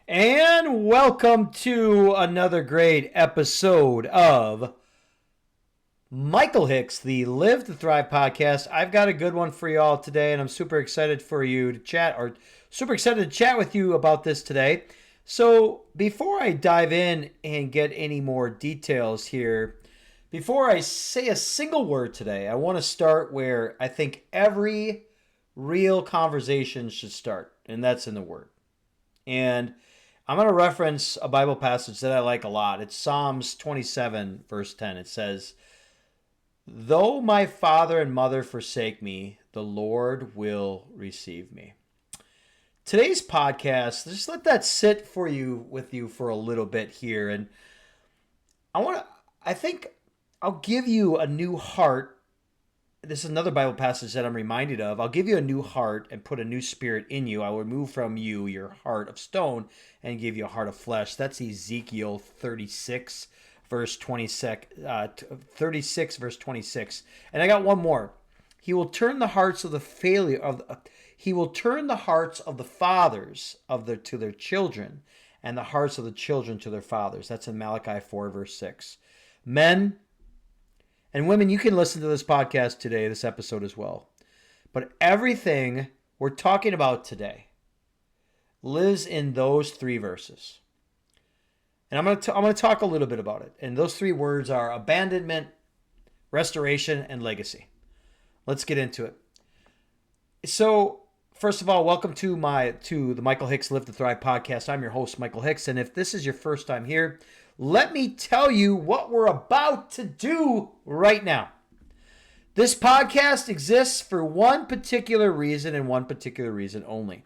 And welcome to another great episode of Michael Hicks, the Live to Thrive podcast. I've got a good one for you all today, and I'm super excited for you to chat, or super excited to chat with you about this today. So, before I dive in and get any more details here, before I say a single word today, I want to start where I think every real conversation should start, and that's in the Word. And I'm going to reference a Bible passage that I like a lot. It's Psalms 27, verse 10. It says, "Though my father and mother forsake me, the Lord will receive me." Today's podcast, just let that sit with you for a little bit here. And I think I'll give you a new heart. This is another Bible passage that I'm reminded of. I'll give you a new heart and put a new spirit in you. I will remove from you your heart of stone and give you a heart of flesh. That's Ezekiel 36, verse 26. 36, verse 26. And I got one more. He will turn the hearts of the fathers to their children, and the hearts of the children to their fathers. That's in Malachi 4, verse 6. Men and women, you can listen to this podcast today, this episode as well. But everything we're talking about today lives in those three verses. And I'm going to talk a little bit about it. And those three words are abandonment, restoration, and legacy. Let's get into it. So, first of all, welcome to the Michael Hicks Live to Thrive podcast. I'm your host, Michael Hicks. And if this is your first time here, let me tell you what we're about to do right now. This podcast exists for one particular reason and one particular reason only.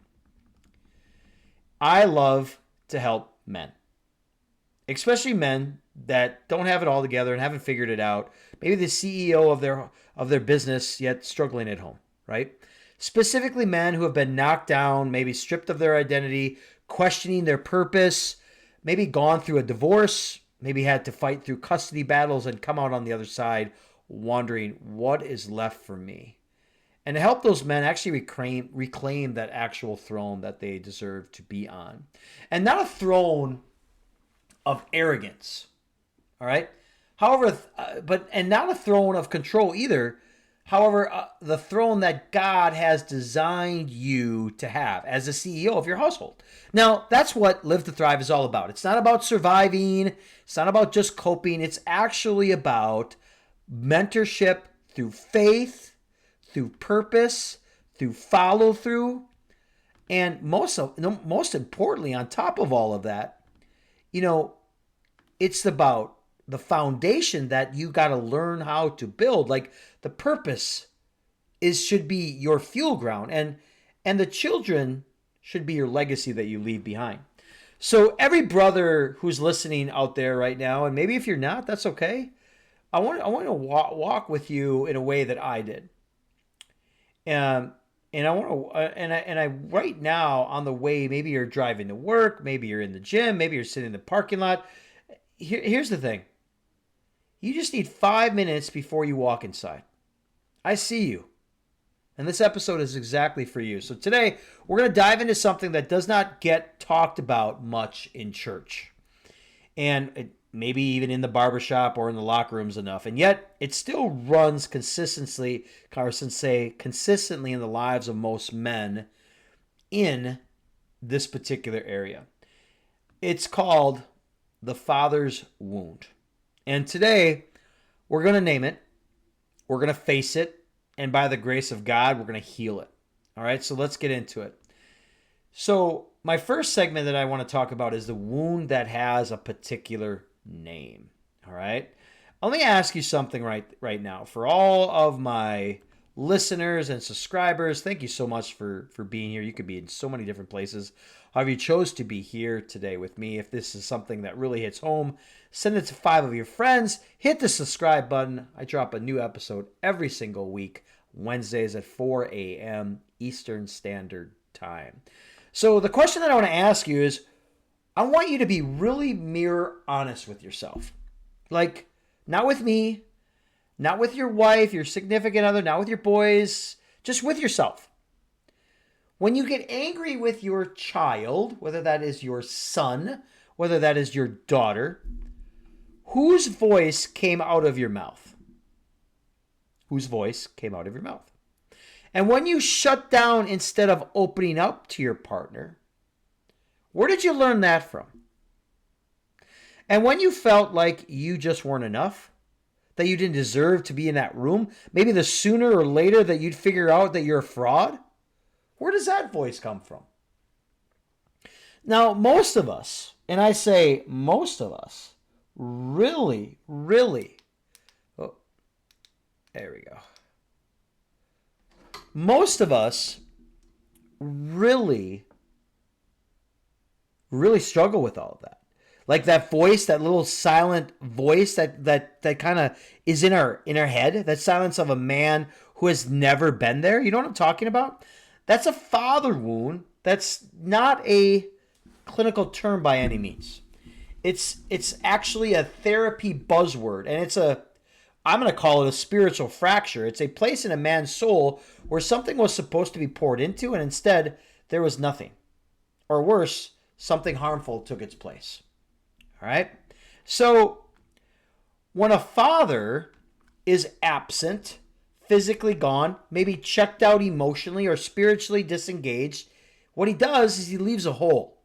I love to help men, especially men that don't have it all together and haven't figured it out. Maybe the CEO of their business, yet struggling at home, right? Specifically men who have been knocked down, maybe stripped of their identity, questioning their purpose, maybe gone through a divorce, maybe had to fight through custody battles and come out on the other side wondering, what is left for me? And to help those men actually reclaim that actual throne that they deserve to be on. And not a throne of arrogance, all right? However, and not a throne of control either. However, the throne that God has designed you to have as a CEO of your household. Now, that's what Live to Thrive is all about. It's not about surviving. It's not about just coping. It's actually about mentorship through faith, through purpose, through follow through, and most importantly, on top of all of that, it's about the foundation that you got to learn how to build. Like the purpose should be your fuel ground, and the children should be your legacy that you leave behind. So every brother who's listening out there right now, and maybe if you're not, that's okay. I want to walk with you in a way that I did. And I want to, and I right now on the way, maybe you're driving to work, maybe you're in the gym, maybe you're sitting in the parking lot. Here's the thing. You just need 5 minutes before you walk inside. I see you. And this episode is exactly for you. So today, we're going to dive into something that does not get talked about much in church. And maybe even in the barbershop or in the locker rooms enough. And yet, it still runs consistently in the lives of most men in this particular area. It's called the father's wound. And today, we're going to name it, we're going to face it, and by the grace of God, we're going to heal it. All right, so let's get into it. So my first segment that I want to talk about is the wound that has a particular name. All right, let me ask you something right now. For all of my listeners and subscribers, thank you so much for being here. You could be in so many different places. However, you chose to be here today with me. If this is something that really hits home, send it to 5 of your friends. Hit the subscribe button. I drop a new episode every single week, Wednesdays at 4 a.m. Eastern Standard Time. So the question that I want to ask you is, I want you to be really mirror honest with yourself. Like, not with me, not with your wife, your significant other, not with your boys, just with yourself. When you get angry with your child, whether that is your son, whether that is your daughter, whose voice came out of your mouth? Whose voice came out of your mouth? And when you shut down instead of opening up to your partner, where did you learn that from? And when you felt like you just weren't enough, that you didn't deserve to be in that room, maybe the sooner or later that you'd figure out that you're a fraud, where does that voice come from? Now, most of us, and I say most of us, really, oh, there we go. Most of us really struggle with all of that. Like that voice, that little silent voice that kind of is in our head, that silence of a man who has never been there. You know what I'm talking about? That's a father wound. That's not a clinical term by any means. It's actually a therapy buzzword, and I'm going to call it a spiritual fracture. It's a place in a man's soul where something was supposed to be poured into, and instead there was nothing. Or worse, something harmful took its place. All right? So when a father is absent, physically gone, maybe checked out emotionally or spiritually disengaged, what he does is he leaves a hole.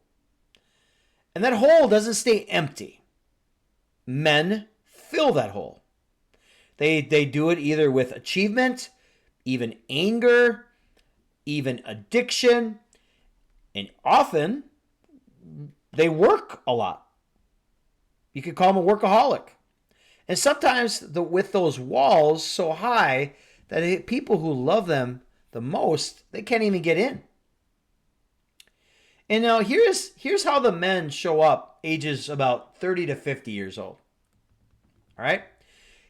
And that hole doesn't stay empty. Men fill that hole. They do it either with achievement, even anger, even addiction, and often they work a lot. You could call them a workaholic. And sometimes with those walls so high that people who love them the most, they can't even get in. And now here's how the men show up ages about 30 to 50 years old. All right?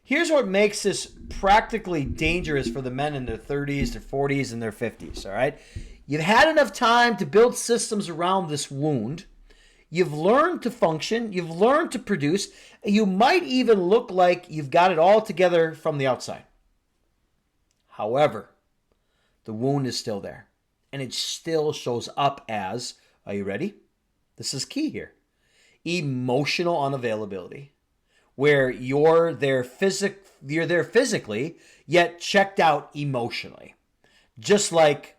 Here's what makes this practically dangerous for the men in their 30s, their 40s, and their 50s. All right? You've had enough time to build systems around this wound. You've learned to function. You've learned to produce. You might even look like you've got it all together from the outside. However, the wound is still there. And it still shows up as, are you ready? This is key here. Emotional unavailability. Where you're there physically, yet checked out emotionally. Just like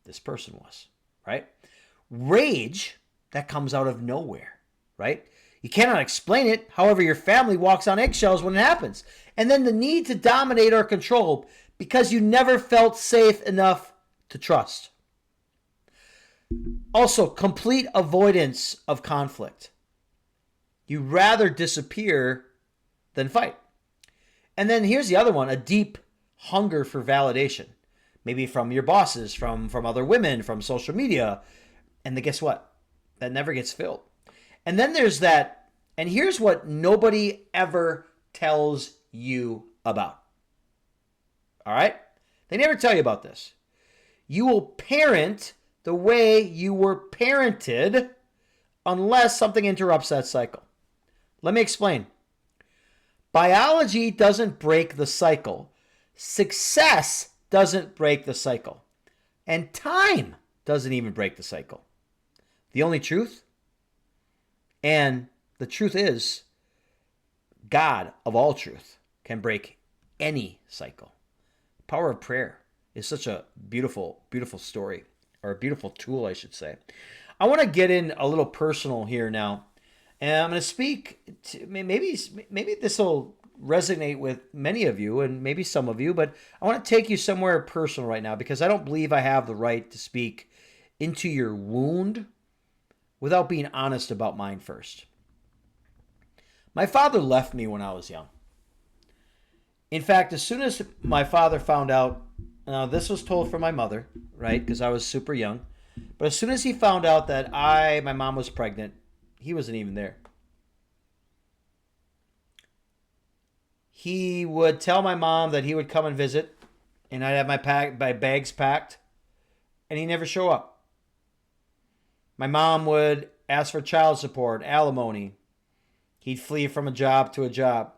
this person was, right? Rage, that comes out of nowhere, right? You cannot explain it. However, your family walks on eggshells when it happens. And then the need to dominate or control because you never felt safe enough to trust. Also, complete avoidance of conflict. You'd rather disappear than fight. And then here's the other one, a deep hunger for validation. Maybe from your bosses, from other women, from social media. And then guess what? That never gets filled. And then there's that, and here's what nobody ever tells you about. All right? They never tell you about this. You will parent the way you were parented unless something interrupts that cycle. Let me explain. Biology doesn't break the cycle. Success doesn't break the cycle. And time doesn't even break the cycle. The only truth, and the truth is, God of all truth can break any cycle. The power of prayer is such a beautiful, beautiful story, or a beautiful tool, I should say. I want to get in a little personal here now. And I'm going to speak, maybe this will resonate with many of you and maybe some of you, but I want to take you somewhere personal right now because I don't believe I have the right to speak into your wound without being honest about mine first. My father left me when I was young. In fact, as soon as my father found out, now this was told from my mother, right, because I was super young, but as soon as he found out that my mom was pregnant, he wasn't even there. He would tell my mom that he would come and visit, and I'd have my bags packed, and he'd never show up. My mom would ask for child support, alimony. He'd flee from a job to a job.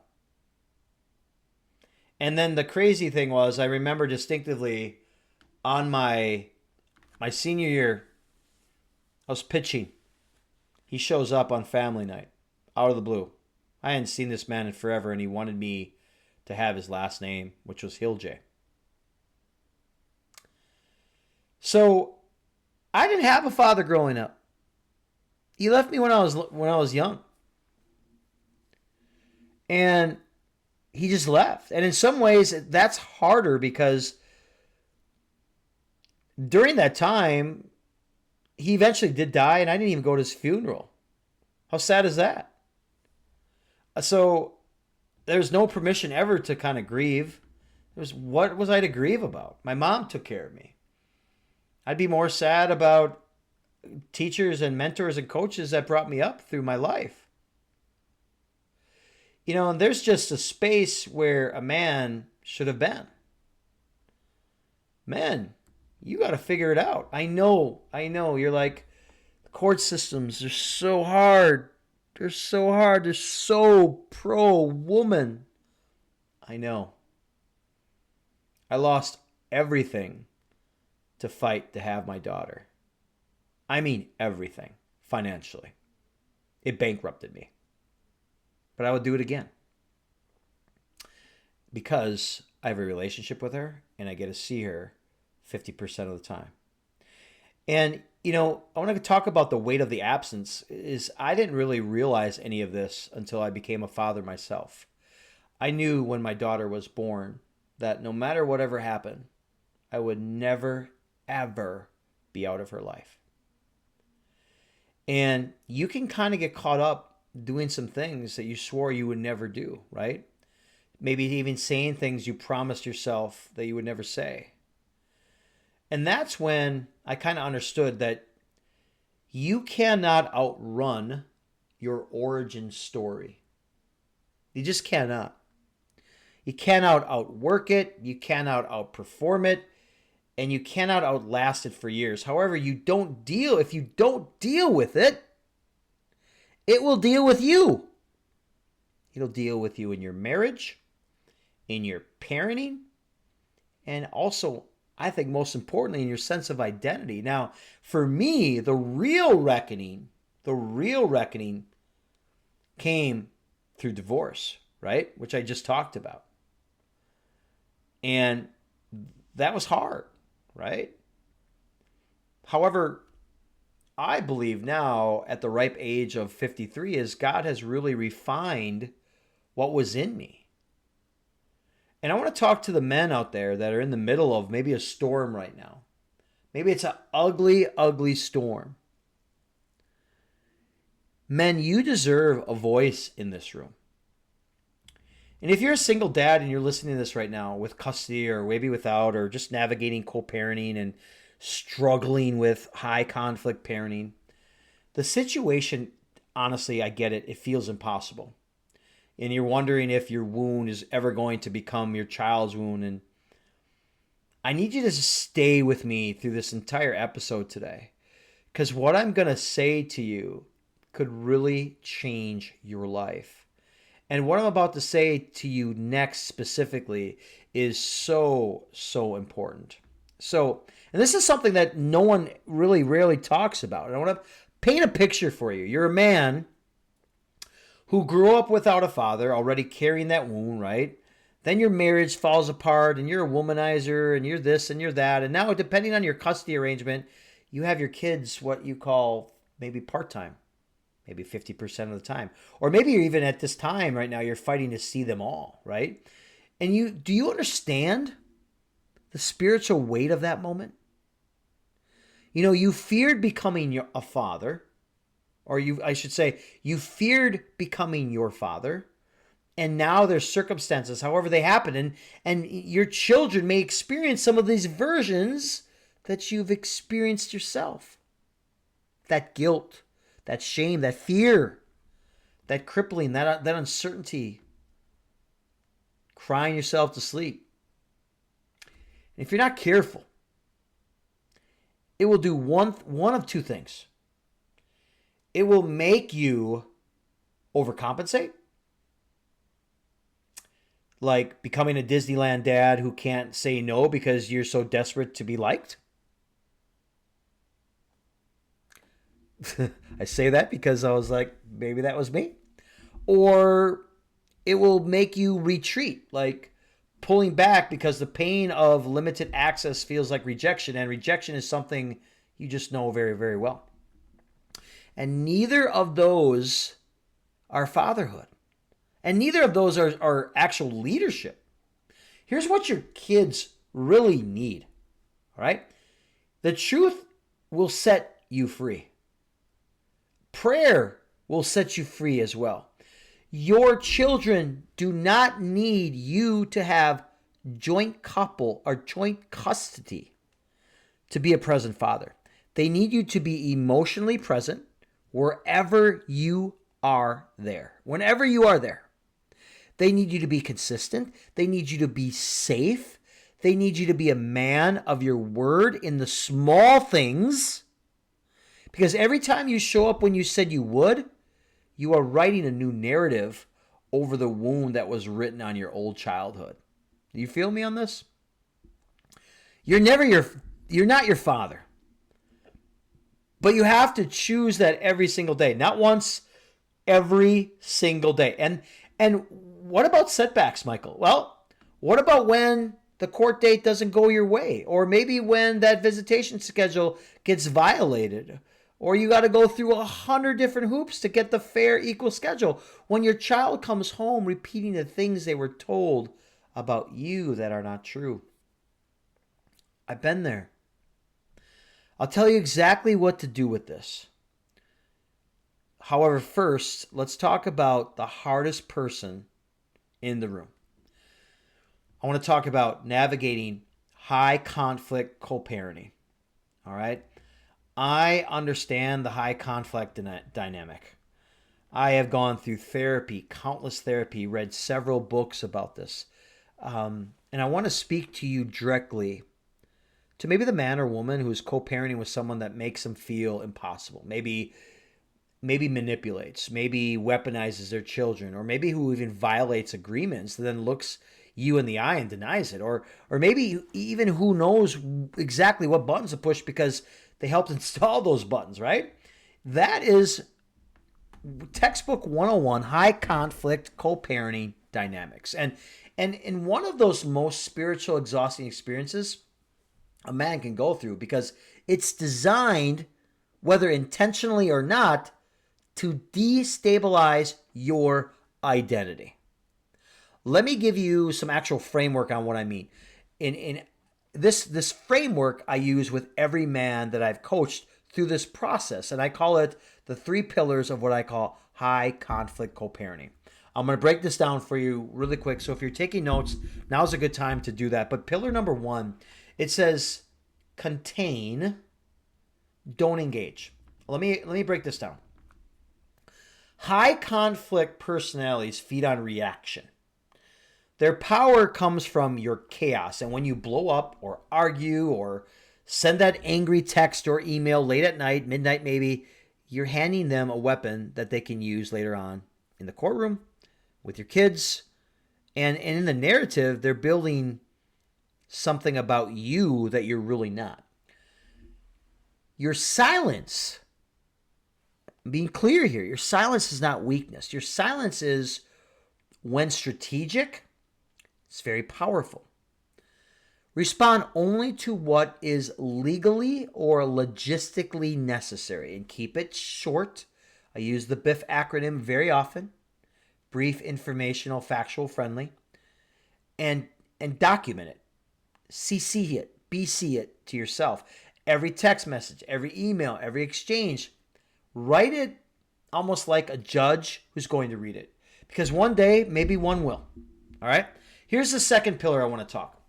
And then the crazy thing was, I remember distinctively on my My senior year, I was pitching. He shows up on family night, out of the blue. I hadn't seen this man in forever, and he wanted me to have his last name, which was Hilje. So I didn't have a father growing up. He left me when I was young, and he just left. And in some ways, that's harder because during that time, he eventually did die, and I didn't even go to his funeral. How sad is that? So there's no permission ever to kind of grieve. What was I to grieve about? My mom took care of me. I'd be more sad about teachers and mentors and coaches that brought me up through my life. And there's just a space where a man should have been. Men, you got to figure it out. I know. You're like, the court systems are so hard. They're so hard. They're so pro-woman. I know. I lost everything to fight to have my daughter. I mean everything, financially. It bankrupted me. But I would do it again. Because I have a relationship with her and I get to see her 50% of the time. And, I want to talk about the weight of the absence. I didn't really realize any of this until I became a father myself. I knew when my daughter was born that no matter whatever happened, I would never, ever be out of her life. And you can kind of get caught up doing some things that you swore you would never do, right? Maybe even saying things you promised yourself that you would never say. And that's when I kind of understood that you cannot outrun your origin story. You just cannot. You cannot outwork it. You cannot outperform it. And you cannot outlast it for years. However, if you don't deal with it, it will deal with you. It'll deal with you in your marriage, in your parenting, and also, I think most importantly, in your sense of identity. Now, for me, the real reckoning came through divorce, right? Which I just talked about. And that was hard, right? However, I believe now at the ripe age of 53 is God has really refined what was in me. And I want to talk to the men out there that are in the middle of maybe a storm right now. Maybe it's an ugly, ugly storm. Men, you deserve a voice in this room. And if you're a single dad and you're listening to this right now with custody or maybe without, or just navigating co-parenting and struggling with high conflict parenting, the situation, honestly, I get it. It feels impossible. And you're wondering if your wound is ever going to become your child's wound. And I need you to stay with me through this entire episode today, because what I'm going to say to you could really change your life. And what I'm about to say to you next specifically is so, so important. So, and this is something that no one really rarely talks about. And I want to paint a picture for you. You're a man who grew up without a father, already carrying that wound, right? Then your marriage falls apart and you're a womanizer and you're this and you're that. And now, depending on your custody arrangement, you have your kids what you call maybe part-time, maybe 50% of the time. Or maybe you're even at this time right now, you're fighting to see them all, right? And do you understand the spiritual weight of that moment? You feared becoming a father, or I should say, you feared becoming your father. And now there's circumstances, however they happen, and your children may experience some of these versions that you've experienced yourself. That guilt, that shame, that fear, that crippling, that uncertainty, crying yourself to sleep. And if you're not careful, it will do one of two things. It will make you overcompensate, like becoming a Disneyland dad who can't say no because you're so desperate to be liked. I say that because I was like, maybe that was me. Or it will make you retreat, like pulling back because the pain of limited access feels like rejection, and rejection is something you just know very, very well. And neither of those are fatherhood. And neither of those are actual leadership. Here's what your kids really need, all right? The truth will set you free. Prayer will set you free as well. Your children do not need you to have joint couple or joint custody to be a present father. They need you to be emotionally present wherever you are there, whenever you are there. They need you to be consistent. They need you to be safe. They need you to be a man of your word in the small things. Because every time you show up when you said you would, you are writing a new narrative over the wound that was written on your old childhood. Do you feel me on this? You're not your father. But you have to choose that every single day. Not once, every single day. And what about setbacks, Michael? Well, what about when the court date doesn't go your way? Or maybe when that visitation schedule gets violated? Or you got to go through 100 different hoops to get the fair, equal schedule. When your child comes home repeating the things they were told about you that are not true. I've been there. I'll tell you exactly what to do with this. However, first, let's talk about the hardest person in the room. I want to talk about navigating high conflict co-parenting. All right? I understand the high conflict dynamic. I have gone through therapy, countless therapy, read several books about this. And I want to speak to you directly to maybe the man or woman who is co-parenting with someone that makes them feel impossible. Maybe manipulates, maybe weaponizes their children, or maybe who even violates agreements and then looks you in the eye and denies it. Or maybe even who knows exactly what buttons to push because they helped install those buttons, right? That is textbook 101, high conflict co-parenting dynamics. And in one of those most spiritual exhausting experiences a man can go through, because it's designed, whether intentionally or not, to destabilize your identity. Let me give you some actual framework on what I mean. In this framework I use with every man that I've coached through this process, and I call it the 3 pillars of what I call high conflict co-parenting. I'm going to break this down for you really quick. So if you're taking notes, now's a good time to do that. But pillar number 1, it says contain, don't engage. Let me break this down. High conflict personalities feed on reaction. Their power comes from your chaos. And when you blow up or argue or send that angry text or email late at night, midnight maybe, you're handing them a weapon that they can use later on in the courtroom, with your kids. And in the narrative, they're building something about you that you're really not. Your silence, being clear here, your silence is not weakness. Your silence is, when strategic, it's very powerful. Respond only to what is legally or logistically necessary, and keep it short. I use the BIF acronym very often. Brief, informational, factual, friendly. And document it. CC it. BC it to yourself. Every text message, every email, every exchange. Write it almost like a judge who's going to read it. Because one day, maybe one will. All right? Here's the second pillar I want to talk.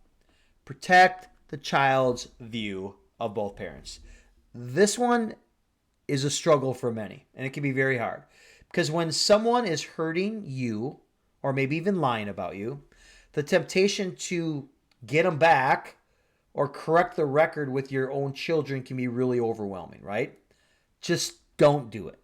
Protect the child's view of both parents. This one is a struggle for many, and it can be very hard. Because when someone is hurting you, or maybe even lying about you, the temptation to get them back or correct the record with your own children can be really overwhelming, right? Just don't do it.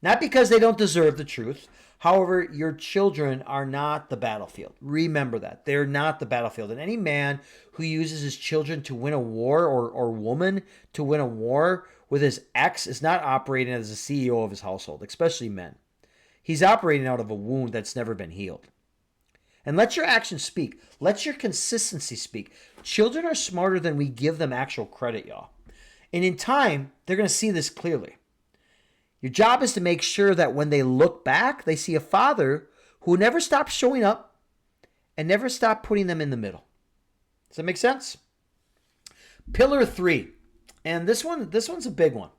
Not because they don't deserve the truth. However, your children are not the battlefield. Remember that. They're not the battlefield. And any man who uses his children to win a war, or woman to win a war with his ex, is not operating as the CEO of his household, especially men. He's operating out of a wound that's never been healed. And let your actions speak. Let your consistency speak. Children are smarter than we give them actual credit, y'all. And in time, they're going to see this clearly. Your job is to make sure that when they look back, they see a father who never stopped showing up and never stopped putting them in the middle. Does that make sense? Pillar 3. And this one's a big one.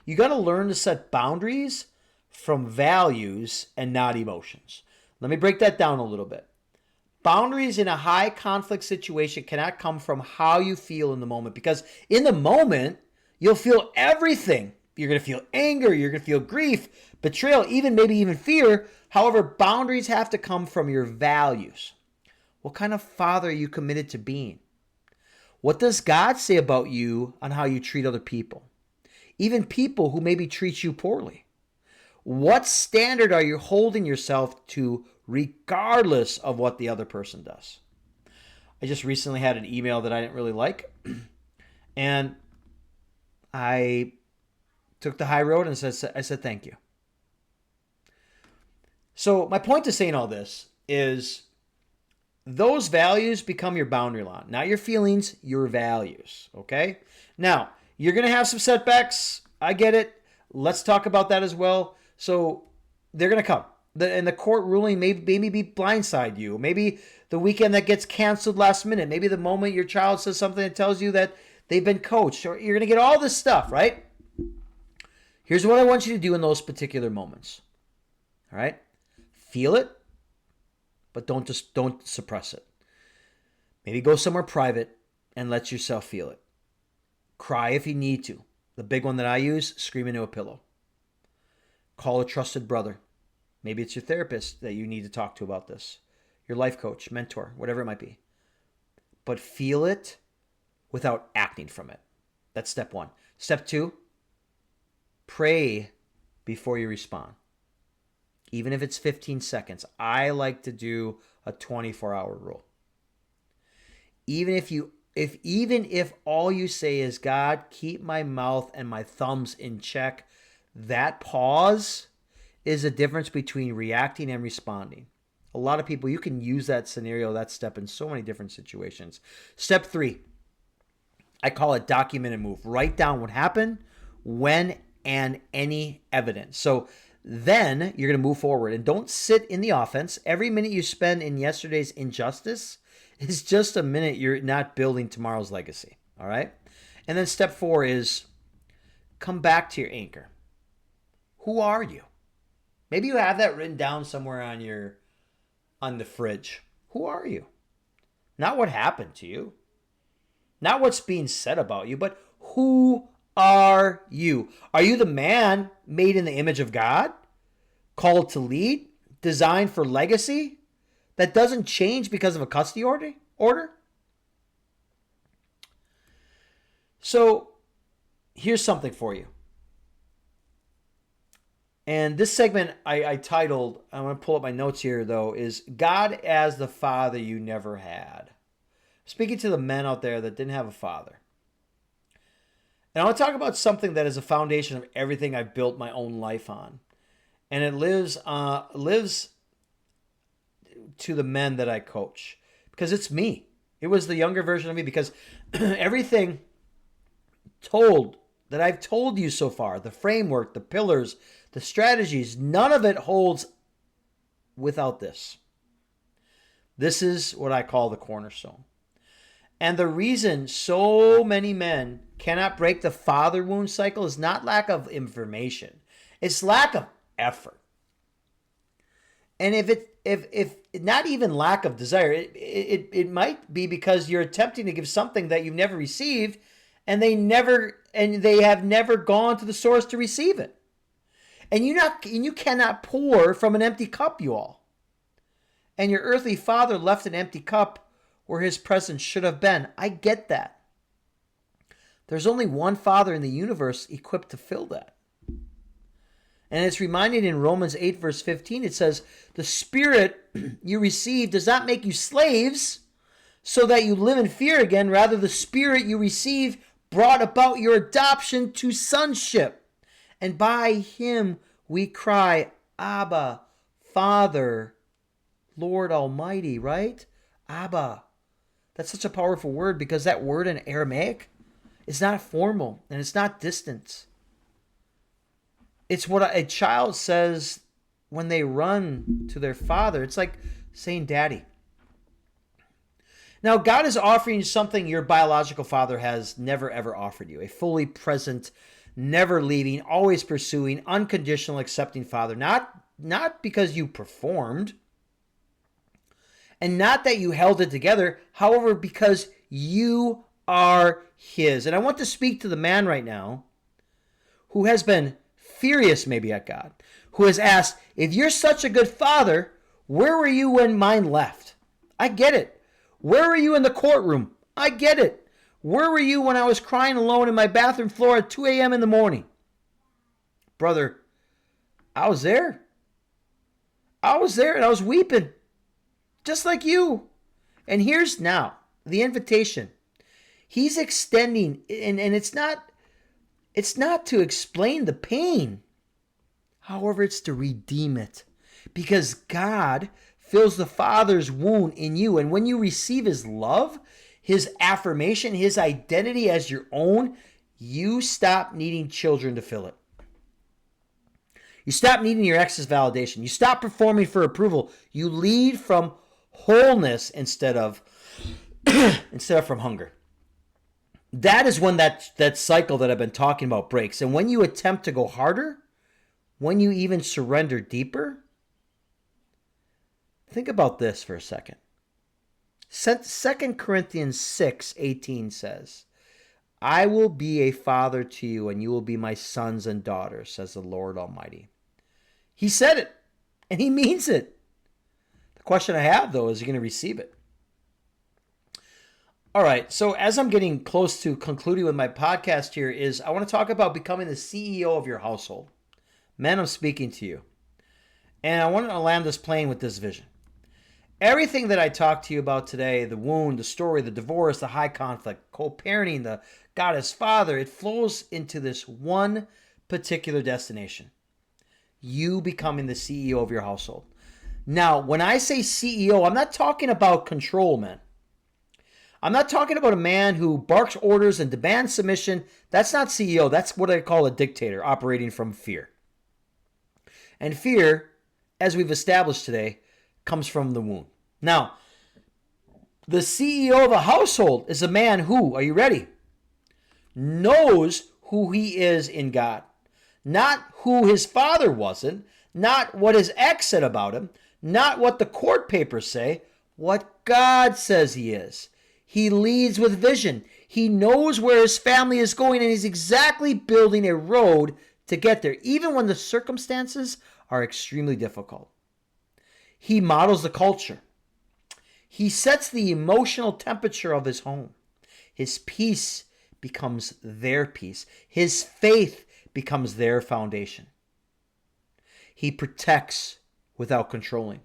You got to learn to set boundaries from values and not emotions. Let me break that down a little bit. Boundaries in a high conflict situation cannot come from how you feel in the moment, because in the moment, you'll feel everything. You're going to feel anger, you're going to feel grief, betrayal, maybe even fear. However, boundaries have to come from your values. What kind of father are you committed to being? What does God say about you on how you treat other people? Even people who maybe treat you poorly. What standard are you holding yourself to regardless of what the other person does? I just recently had an email that I didn't really like. And I took the high road and I said thank you. So my point to saying all this is those values become your boundary line. Not your feelings, your values. Okay? Now, you're going to have some setbacks. I get it. Let's talk about that as well. So they're going to come. And the court ruling may be blindside you. Maybe the weekend that gets canceled last minute. Maybe the moment your child says something that tells you that they've been coached. Or you're going to get all this stuff, right? Here's what I want you to do in those particular moments. All right? Feel it, but don't suppress it. Maybe go somewhere private and let yourself feel it. Cry if you need to. The big one that I use, scream into a pillow. Call a trusted brother. Maybe it's your therapist that you need to talk to about this. Your life coach, mentor, whatever it might be. But feel it without acting from it. That's step 1. Step 2, pray before you respond. Even if it's 15 seconds. I like to do a 24-hour rule. Even if all you say is, God, keep my mouth and my thumbs in check, that pause is the difference between reacting and responding. A lot of people, you can use that scenario, that step in so many different situations. Step 3, I call it document and move. Write down what happened, when, and any evidence. So then you're going to move forward and don't sit in the offense. Every minute you spend in yesterday's injustice is just a minute you're not building tomorrow's legacy. All right. And then step 4 is come back to your anchor. Who are you? Maybe you have that written down somewhere on the fridge. Who are you? Not what happened to you. Not what's being said about you, but who are you? Are you the man made in the image of God, called to lead, designed for legacy, that doesn't change because of a custody order? So here's something for you. And this segment I titled, I'm going to pull up my notes here though, is God as the Father You Never Had. Speaking to the men out there that didn't have a father. And I want to talk about something that is a foundation of everything I've built my own life on. And it lives to the men that I coach. Because it's me. It was the younger version of me. Because everything that I've told you so far, the framework, the pillars, the strategies, none of it holds without this. This is what I call the cornerstone. And the reason so many men cannot break the father wound cycle is not lack of information. It's lack of effort. And if not even lack of desire, it might be because you're attempting to give something that you've never received, and they have never gone to the source to receive it. And you cannot pour from an empty cup, you all. And your earthly father left an empty cup where his presence should have been. I get that. There's only one father in the universe equipped to fill that. And it's reminded in Romans 8, verse 15, it says, the Spirit you receive does not make you slaves so that you live in fear again. Rather, the Spirit you receive brought about your adoption to sonship. And by him we cry, Abba, Father, Lord Almighty, right? Abba. That's such a powerful word because that word in Aramaic is not formal and it's not distant. It's what a child says when they run to their father. It's like saying daddy. Now, God is offering you something your biological father has never, ever offered you. A fully present, never leaving, always pursuing, unconditional, accepting father. Not because you performed and not that you held it together. However, because you are his. And I want to speak to the man right now who has been furious maybe at God, who has asked, if you're such a good father, where were you when mine left? I get it. Where were you in the courtroom? I get it. Where were you when I was crying alone in my bathroom floor at 2 a.m. in the morning? Brother, I was there. I was there and I was weeping, just like you. And here's now the invitation. He's extending, and it's not to explain the pain. However, it's to redeem it. Because God fills the Father's wound in you. And when you receive his love, his affirmation, his identity as your own, you stop needing children to fill it. You stop needing your ex's validation. You stop performing for approval. You lead from wholeness instead of from hunger. That is when that cycle that I've been talking about breaks. And when you attempt to go harder, when you even surrender deeper, think about this for a second. 2 Corinthians 6:18 says, I will be a father to you, and you will be my sons and daughters, says the Lord Almighty. He said it, and he means it. The question I have, though, is he going to receive it? All right, so as I'm getting close to concluding with my podcast here is I want to talk about becoming the CEO of your household. Men, I'm speaking to you. And I want to land this plane with this vision. Everything that I talked to you about today, the wound, the story, the divorce, the high conflict, co-parenting, the God as Father, it flows into this one particular destination. You becoming the CEO of your household. Now, when I say CEO, I'm not talking about control, man. I'm not talking about a man who barks orders and demands submission. That's not CEO. That's what I call a dictator operating from fear. And fear, as we've established today, comes from the wound. Now, the CEO of a household is a man who, are you ready? Knows who he is in God. Not who his father wasn't, not what his ex said about him, not what the court papers say, what God says he is. He leads with vision. He knows where his family is going, and he's exactly building a road to get there, even when the circumstances are extremely difficult. He models the culture. He sets the emotional temperature of his home. His peace becomes their peace. His faith becomes their foundation. He protects without controlling.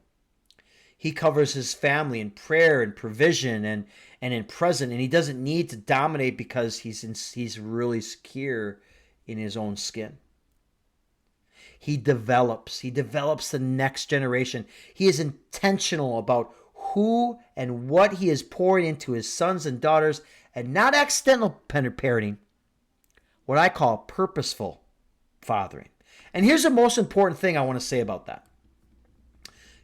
He covers his family in prayer and provision and in present, and he doesn't need to dominate because he's really secure in his own skin. He develops the next generation. He is intentional about who and what he is pouring into his sons and daughters, and not accidental parenting, what I call purposeful fathering. And here's the most important thing I want to say about that.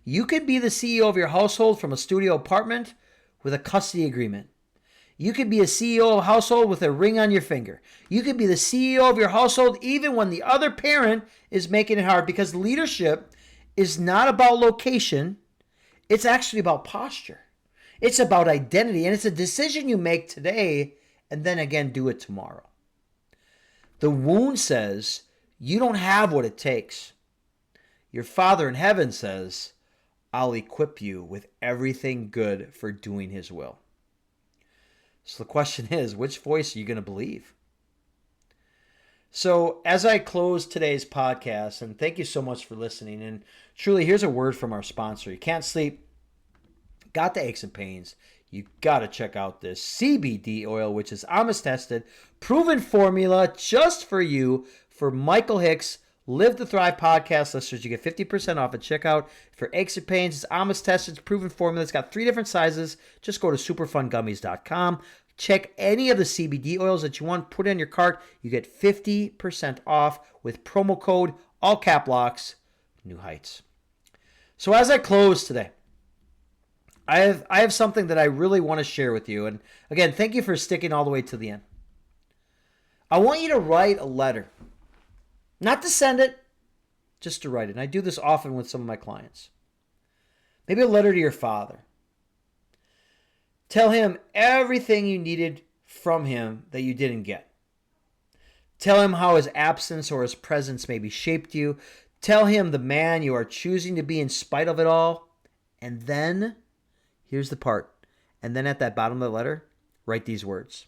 You can be the CEO of your household from a studio apartment with a custody agreement. You could be a CEO of a household with a ring on your finger. You could be the CEO of your household even when the other parent is making it hard, because leadership is not about location. It's actually about posture. It's about identity, and it's a decision you make today and then again do it tomorrow. The wound says you don't have what it takes. Your Father in heaven says, I'll equip you with everything good for doing his will. So the question is, which voice are you going to believe? So, as I close today's podcast, and thank you so much for listening, and truly, here's a word from our sponsor. You can't sleep, got the aches and pains, you got to check out this CBD oil, which is Amos tested, proven formula just for you, for Michael Hicks, Live to Thrive podcast listeners. You get 50% off at checkout for aches and pains. It's Amos tested, it's proven formula. It's got 3 different sizes. Just go to superfungummies.com. Check any of the CBD oils that you want, put it in your cart. You get 50% off with promo code, all cap locks, New Heights. So as I close today, I have something that I really want to share with you. And again, thank you for sticking all the way to the end. I want you to write a letter. Not to send it, just to write it. And I do this often with some of my clients. Maybe a letter to your father. Tell him everything you needed from him that you didn't get. Tell him how his absence or his presence maybe shaped you. Tell him the man you are choosing to be in spite of it all. And then, here's the part. And then at that bottom of the letter, write these words.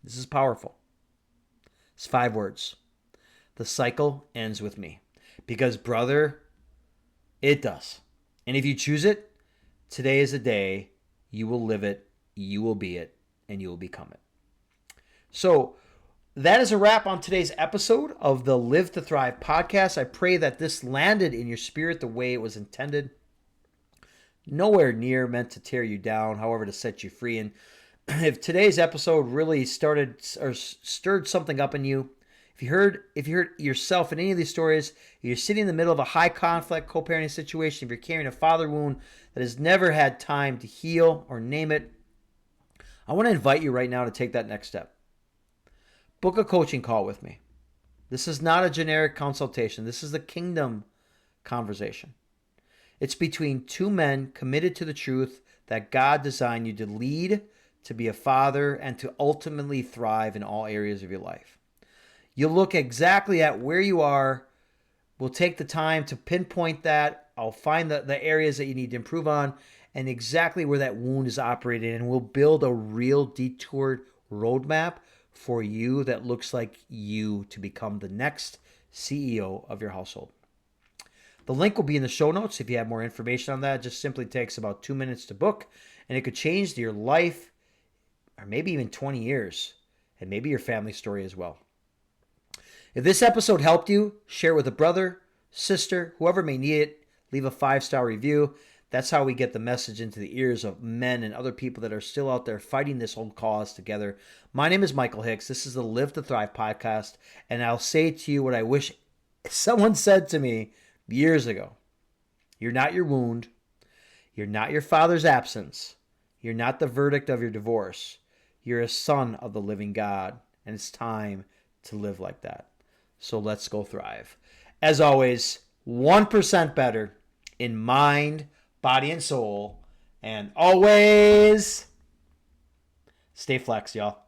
This is powerful. It's 5 words. The cycle ends with me. Because, brother, it does. And if you choose it, today is the day you will live it, you will be it, and you will become it. So that is a wrap on today's episode of the Live to Thrive podcast. I pray that this landed in your spirit the way it was intended. Nowhere near meant to tear you down, however, to set you free. And if today's episode really started or stirred something up in you, if you heard yourself in any of these stories, you're sitting in the middle of a high conflict co-parenting situation, if you're carrying a father wound that has never had time to heal or name it, I want to invite you right now to take that next step. Book a coaching call with me. This is not a generic consultation. This is the kingdom conversation. It's between 2 men committed to the truth that God designed you to lead, to be a father, and to ultimately thrive in all areas of your life. You'll look exactly at where you are. We'll take the time to pinpoint that. I'll find the areas that you need to improve on and exactly where that wound is operating. And we'll build a real detoured roadmap for you that looks like you to become the next CEO of your household. The link will be in the show notes if you have more information on that. It just simply takes about 2 minutes to book, and it could change your life or maybe even 20 years and maybe your family story as well. If this episode helped you, share it with a brother, sister, whoever may need it. Leave a 5-star review. That's how we get the message into the ears of men and other people that are still out there fighting this whole cause together. My name is Michael Hicks. This is the Live to Thrive podcast. And I'll say to you what I wish someone said to me years ago. You're not your wound. You're not your father's absence. You're not the verdict of your divorce. You're a son of the living God. And it's time to live like that. So let's go thrive. As always, 1% better in mind, body, and soul. And always stay flex, y'all.